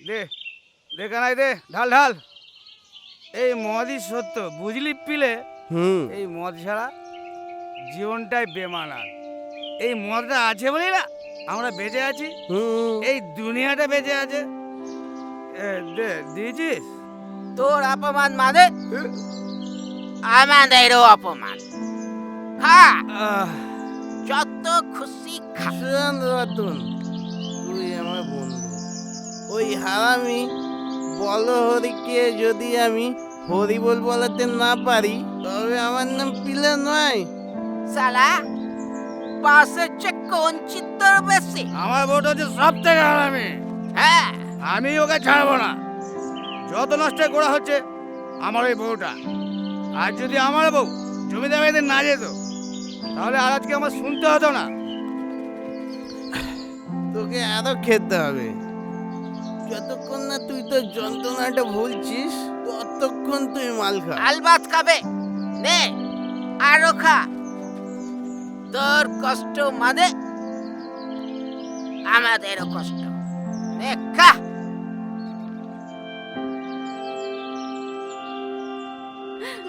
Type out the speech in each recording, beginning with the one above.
দে দে কানাই দে, ঢাল ঢাল। এই মদই সত্য, বুঝলি পিলে? এই মদ ছাড়া জীবনটাই বেমানান। এই মদটা আছে বলি না আমরা বেঁচে আছি, এই দুনিয়াটা বেঁচে আছে। দিয়েছিস? তোর অপমান মানে আমাদেরও অপমান। খা, যত খুশি খা। রতন, তুই আমার বন্ধু। ওই হারামি বলহরিকে যদি আমি হরিবল বলাতে না পারি, তবে আমার নাম পিলে নয়। সালা পাশে চেক কোন চিত্তর বেশি? আমার বউটা হচ্ছে সব থেকে হারামি। হ্যাঁ, আমি ওকে ছাড়বো না। যত নষ্ট করা হচ্ছে আমার ওই বউটা। আর যদি আমার বউ জমিদার বাড়িতে না যেত, তাহলে আর আজকে আমার শুনতে হতো না। তোকে আরো খেতে হবে। যতক্ষণ না তুই তোর যন্ত্রণাটা ভুলছিস, ততক্ষণ তুই মাল খা। আলবাত খাবে। নে আরো খা। তোর কষ্ট মানে আমাদেরও কষ্ট। নে খা।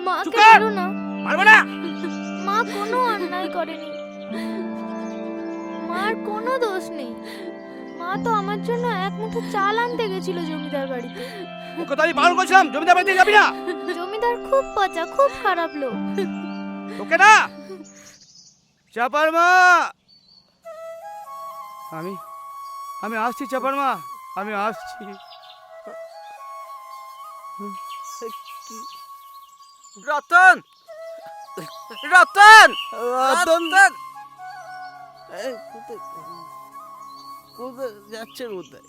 মাকে মারো না। মারবো না। মা কোনো অন্যায় করেনি, মার কোনো দোষ নেই। মা তো আমার জন্য এক মুঠো চাল আনতে গেছিল জমিদার বাড়িতে। ওকে তো আমি বারণ করছিলাম জমিদার বাড়িতে যাবি না। জমিদার খুব পচা, খুব খারাপ লোক। তোকে না। চাপার মা, আমি আমি আসছি চাপার মা, আমি আসছি। রতন, রতন, রতন, রতন। কোথায় কোথায় যাচ্ছে কোথায়?